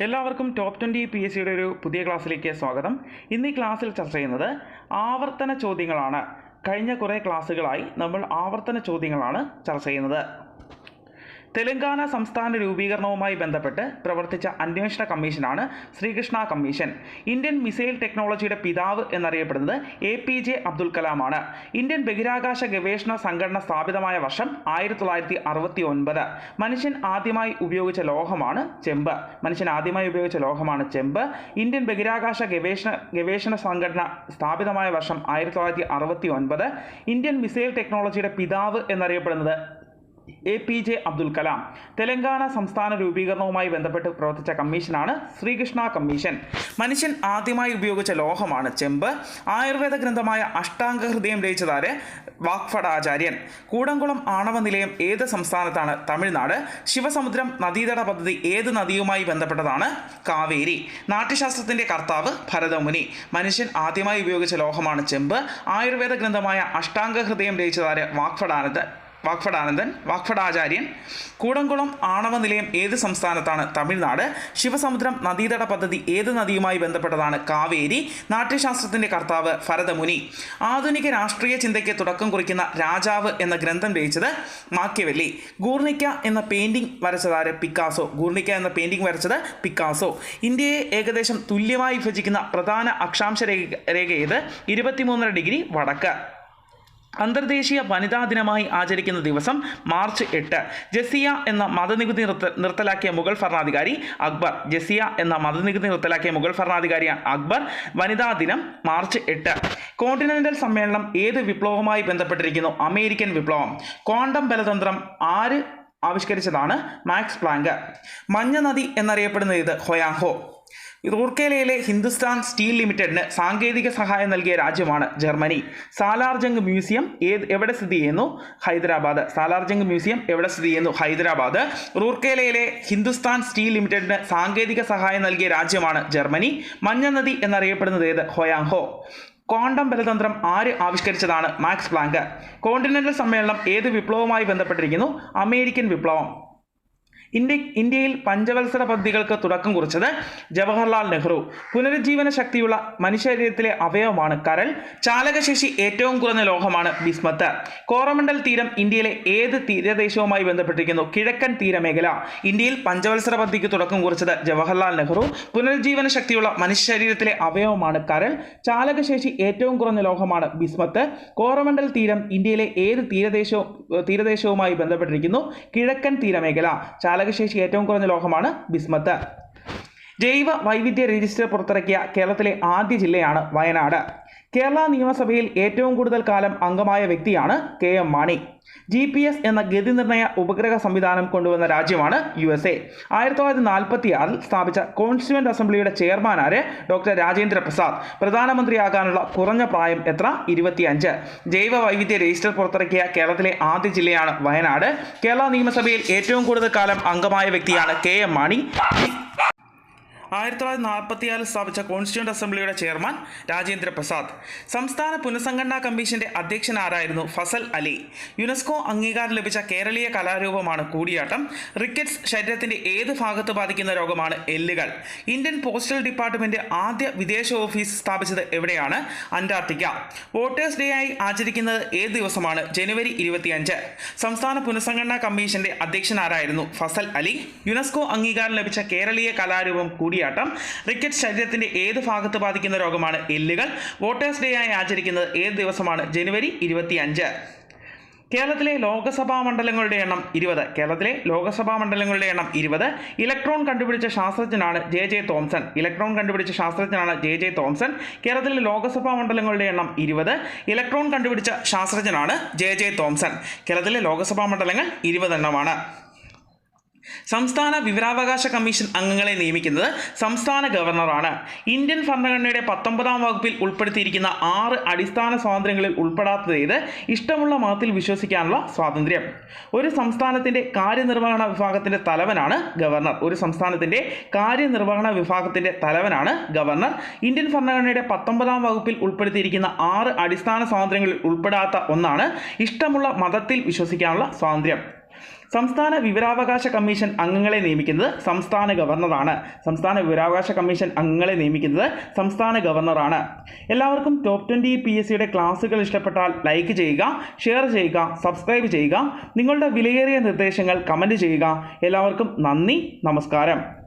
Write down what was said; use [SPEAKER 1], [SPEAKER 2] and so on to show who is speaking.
[SPEAKER 1] എല്ലാവർക്കും ടോപ്പ് 20 PSCയുടെ ഒരു പുതിയ ക്ലാസ്സിലേക്ക് സ്വാഗതം. ഇന്ന് ഈ ക്ലാസ്സിൽ ചർച്ച ചെയ്യുന്നത് ആവർത്തന ചോദ്യങ്ങളാണ്. കഴിഞ്ഞ കുറേ ക്ലാസ്സുകളായി നമ്മൾ ആവർത്തന ചോദ്യങ്ങളാണ് ചർച്ച ചെയ്യുന്നത്. തെലങ്കാന സംസ്ഥാന രൂപീകരണവുമായി ബന്ധപ്പെട്ട് പ്രവർത്തിച്ച അന്വേഷണ കമ്മീഷനാണ് ശ്രീകൃഷ്ണ കമ്മീഷൻ. ഇന്ത്യൻ മിസൈൽ ടെക്നോളജിയുടെ പിതാവ് എന്നറിയപ്പെടുന്നത് APJ അബ്ദുൽ കലാമാണ്. ഇന്ത്യൻ ബഹിരാകാശ ഗവേഷണ സംഘടന സ്ഥാപിതമായ വർഷം 1969. മനുഷ്യൻ ആദ്യമായി ഉപയോഗിച്ച ലോഹമാണ് ചെമ്പ്. ഇന്ത്യൻ ബഹിരാകാശ ഗവേഷണ സംഘടന സ്ഥാപിതമായ വർഷം 1969. ഇന്ത്യൻ മിസൈൽ ടെക്നോളജിയുടെ പിതാവ് എന്നറിയപ്പെടുന്നത് APJ അബ്ദുൽ കലാം. തെലങ്കാന സംസ്ഥാന രൂപീകരണവുമായി ബന്ധപ്പെട്ട് പ്രവർത്തിച്ച കമ്മീഷനാണ് ശ്രീകൃഷ്ണ കമ്മീഷൻ. മനുഷ്യൻ ആദ്യമായി ഉപയോഗിച്ച ലോഹമാണ് ചെമ്പ്. ആയുർവേദ ഗ്രന്ഥമായ അഷ്ടാംഗഹൃദയം രചിച്ചതാര്? വാഗ്ഭടാചാര്യൻ. കൂടംകുളം ആണവ നിലയം ഏത് സംസ്ഥാനത്താണ്? തമിഴ്നാട്. ശിവസമുദ്രം നദീതട പദ്ധതി ഏത് നദിയുമായി ബന്ധപ്പെട്ടതാണ്? കാവേരി. നാട്യശാസ്ത്രത്തിന്റെ കർത്താവ് ഭരതമുനി. മനുഷ്യൻ ആദ്യമായി ഉപയോഗിച്ച ലോഹമാണ് ചെമ്പ്. ആയുർവേദ ഗ്രന്ഥമായ അഷ്ടാംഗഹൃദയം രചിച്ചതാര്? വാഗ്ഭടാചാര്യൻ. കൂടംകുളം ആണവ നിലയം ഏത് സംസ്ഥാനത്താണ്? തമിഴ്നാട്. ശിവസമുദ്രം നദീതട പദ്ധതി ഏത് നദിയുമായി ബന്ധപ്പെട്ടതാണ്? കാവേരി. നാട്യശാസ്ത്രത്തിന്റെ കർത്താവ് ഭരതമുനി. ആധുനിക രാഷ്ട്രീയ ചിന്തയ്ക്ക് തുടക്കം കുറിക്കുന്ന രാജാവ് എന്ന ഗ്രന്ഥം രചിച്ചത് മാക്യവെല്ലി. ഗൂർണിക്ക എന്ന പെയിന്റിംഗ് വരച്ചതാര്? പിക്കാസോ. ഇന്ത്യയെ ഏകദേശം തുല്യമായി വിഭജിക്കുന്ന പ്രധാന അക്ഷാംശ രേഖ ഏത്? 23.5 ഡിഗ്രി വടക്ക്. അന്തർദേശീയ വനിതാ ദിനമായി ആചരിക്കുന്ന ദിവസം മാർച്ച് 8. ജസിയ എന്ന മതനികുതി നിർത്തലാക്കിയ മുഗൾ ഭരണാധികാരി അക്ബർ. വനിതാ ദിനം മാർച്ച് 8. കോണ്ടിനെന്റൽ സമ്മേളനം ഏത് വിപ്ലവവുമായി ബന്ധപ്പെട്ടിരിക്കുന്നു? അമേരിക്കൻ വിപ്ലവം. ക്വാണ്ടം ബലതന്ത്രം ആര് ആവിഷ്കരിച്ചതാണ്? Max Planck. മഞ്ഞ നദി എന്നറിയപ്പെടുന്ന ഇത്? ഹൊയാങ്ഹോ. റൂർക്കേലയിലെ ഹിന്ദുസ്ഥാൻ സ്റ്റീൽ ലിമിറ്റഡിന് സാങ്കേതിക സഹായം നൽകിയ രാജ്യമാണ് ജർമ്മനി. സാലാർജംഗ് മ്യൂസിയം എവിടെ സ്ഥിതി ചെയ്യുന്നു? ഹൈദരാബാദ്. റൂർക്കേലയിലെ ഹിന്ദുസ്ഥാൻ സ്റ്റീൽ ലിമിറ്റഡിന് സാങ്കേതിക സഹായം നൽകിയ രാജ്യമാണ് ജർമ്മനി. മഞ്ഞ നദി എന്നറിയപ്പെടുന്നത് ഏത്? ഹൊയാങ്ഹോ. ക്വാണ്ടം ബലതന്ത്രം ആര് ആവിഷ്കരിച്ചതാണ്? Max Planck. കോണ്ടിനെന്റൽ സമ്മേളനം ഏത് വിപ്ലവവുമായി ബന്ധപ്പെട്ടിരിക്കുന്നു? അമേരിക്കൻ വിപ്ലവം. ഇന്ത്യയിൽ പഞ്ചവത്സര പദ്ധതികൾക്ക് തുടക്കം കുറിച്ചത് ജവഹർലാൽ നെഹ്റു. പുനരുജ്ജീവന ശക്തിയുള്ള മനുഷ്യശരീരത്തിലെ അവയവമാണ് കരൾ. ചാലകശേഷി ഏറ്റവും കുറഞ്ഞ ലോഹമാണ് ബിസ്മത്ത്. കോറമണ്ടൽ തീരം ഇന്ത്യയിലെ ഏത് തീരദേശവുമായി ബന്ധപ്പെട്ടിരിക്കുന്നു? കിഴക്കൻ തീരമേഖല. ഇന്ത്യയിൽ പഞ്ചവത്സര പദ്ധതിക്ക് തുടക്കം കുറിച്ചത് ജവഹർലാൽ നെഹ്റു. പുനരുജ്ജീവന ശക്തിയുള്ള മനുഷ്യശരീരത്തിലെ അവയവമാണ് കരൾ. ചാലകശേഷി ഏറ്റവും കുറഞ്ഞ ലോഹമാണ് ബിസ്മത്ത്. കോറമണ്ടൽ തീരം ഇന്ത്യയിലെ ഏത് തീരദേശവുമായി ബന്ധപ്പെട്ടിരിക്കുന്നു? കിഴക്കൻ തീരമേഖല. ചാലകശേഷി ഏറ്റവും കുറഞ്ഞ ലോഹമാണ് ബിസ്മത്ത്. ജൈവ വൈവിധ്യ രജിസ്റ്റർ പുറത്തിറക്കിയ കേരളത്തിലെ ആദ്യ ജില്ലയാണ് വയനാട്. കേരള നിയമസഭയിൽ ഏറ്റവും കൂടുതൽ കാലം അംഗമായ വ്യക്തിയാണ് KM മാണി. GPS എന്ന ഗതി നിർണയ ഉപഗ്രഹ സംവിധാനം കൊണ്ടുവന്ന രാജ്യമാണ് USA. 1946 സ്ഥാപിച്ച കോൺസ്റ്റിറ്റ്യൂവന്റ് അസംബ്ലിയുടെ ചെയർമാൻ ആര്? ഡോക്ടർ രാജേന്ദ്ര പ്രസാദ്. പ്രധാനമന്ത്രിയാകാനുള്ള കുറഞ്ഞ പ്രായം എത്ര? 25. ജൈവ വൈവിധ്യ രജിസ്റ്റർ പുറത്തിറക്കിയ കേരളത്തിലെ ആദ്യ ജില്ലയാണ് വയനാട്. കേരള നിയമസഭയിൽ ഏറ്റവും കൂടുതൽ കാലം അംഗമായ വ്യക്തിയാണ് KM മാണി. 1944 സ്ഥാപിച്ച കോൺസ്റ്റിറ്റ്യൂവന്റ് അസംബ്ലിയുടെ ചെയർമാൻ രാജേന്ദ്ര പ്രസാദ്. സംസ്ഥാന പുനഃസംഘടനാ കമ്മീഷന്റെ അധ്യക്ഷൻ ആരായിരുന്നു? ഫസൽ അലി. യുനെസ്കോ അംഗീകാരം ലഭിച്ച കേരളീയ കലാരൂപമാണ് കൂടിയാട്ടം. റിക്കറ്റ്സ് ശരീരത്തിന്റെ ഏത് ഭാഗത്ത് ബാധിക്കുന്ന രോഗമാണ്? എല്ലുകൾ. ഇന്ത്യൻ പോസ്റ്റൽ ഡിപ്പാർട്ട്മെന്റ് ആദ്യ വിദേശ ഓഫീസ് സ്ഥാപിച്ചത് എവിടെയാണ്? അന്റാർട്ടിക്ക. വോട്ടേഴ്സ് ഡേ ആയി ആചരിക്കുന്നത് ഏത് ദിവസമാണ്? ജനുവരി 25. സംസ്ഥാന പുനഃസംഘടനാ കമ്മീഷന്റെ അധ്യക്ഷൻ ആരായിരുന്നു? ഫസൽ അലി. യുനെസ്കോ അംഗീകാരം ലഭിച്ച കേരളീയ കലാരൂപം കൂടിയാട്ടം. റിക്കറ്റ് ശരീരത്തിന്റെ ഏത് ഭാഗത്ത് ബാധിക്കുന്ന രോഗമാണ്? എല്ലുകൾ. വോട്ടേഴ്സ് ഡേ ആയി ആചരിക്കുന്നത് ഏത് ദിവസമാണ്? ജനുവരി 25. കേരളത്തിലെ ലോകസഭാ മണ്ഡലങ്ങളുടെ എണ്ണം 20. ഇലക്ട്രോൺ കണ്ടുപിടിച്ച ശാസ്ത്രജ്ഞനാണ് JJ തോംസൺ. കേരളത്തിലെ ലോകസഭാ മണ്ഡലങ്ങളുടെ എണ്ണം 20. ഇലക്ട്രോൺ കണ്ടുപിടിച്ച ശാസ്ത്രജ്ഞനാണ് JJ തോംസൺ. കേരളത്തിലെ ലോകസഭാ മണ്ഡലങ്ങൾ 20 എണ്ണമാണ്. സംസ്ഥാന വിവരാവകാശ കമ്മീഷൻ അംഗങ്ങളെ നിയമിക്കുന്നത് സംസ്ഥാന ഗവർണറാണ്. ഇന്ത്യൻ ഭരണഘടനയുടെ 19-ാം വകുപ്പിൽ ഉൾപ്പെടുത്തിയിരിക്കുന്ന 6 അടിസ്ഥാന സ്വാതന്ത്ര്യങ്ങളിൽ ഉൾപ്പെടാത്തത് ഏത്? ഇഷ്ടമുള്ള മതത്തിൽ വിശ്വസിക്കാനുള്ള സ്വാതന്ത്ര്യം. ഒരു സംസ്ഥാനത്തിന്റെ കാര്യനിർവഹണ വിഭാഗത്തിന്റെ തലവനാണ് ഗവർണർ. ഇന്ത്യൻ ഭരണഘടനയുടെ 19-ാം വകുപ്പിൽ ഉൾപ്പെടുത്തിയിരിക്കുന്ന 6 അടിസ്ഥാന സ്വാതന്ത്ര്യങ്ങളിൽ ഉൾപ്പെടാത്ത ഒന്നാണ് ഇഷ്ടമുള്ള മതത്തിൽ വിശ്വസിക്കാനുള്ള സ്വാതന്ത്ര്യം. സംസ്ഥാന വിവരാവകാശ കമ്മീഷൻ അംഗങ്ങളെ നിയമിക്കുന്നത് സംസ്ഥാന ഗവർണറാണ്. സംസ്ഥാന വിവരാവകാശ കമ്മീഷൻ അംഗങ്ങളെ നിയമിക്കുന്നത് സംസ്ഥാന ഗവർണറാണ്. എല്ലാവർക്കും ടോപ്പ് 20 PSCയുടെ ക്ലാസ്സുകൾ ഇഷ്ടപ്പെട്ടാൽ ലൈക്ക് ചെയ്യുക, ഷെയർ ചെയ്യുക, സബ്സ്ക്രൈബ് ചെയ്യുക. നിങ്ങളുടെ വിലയേറിയ നിർദ്ദേശങ്ങൾ കമൻറ്റ് ചെയ്യുക. എല്ലാവർക്കും നന്ദി, നമസ്കാരം.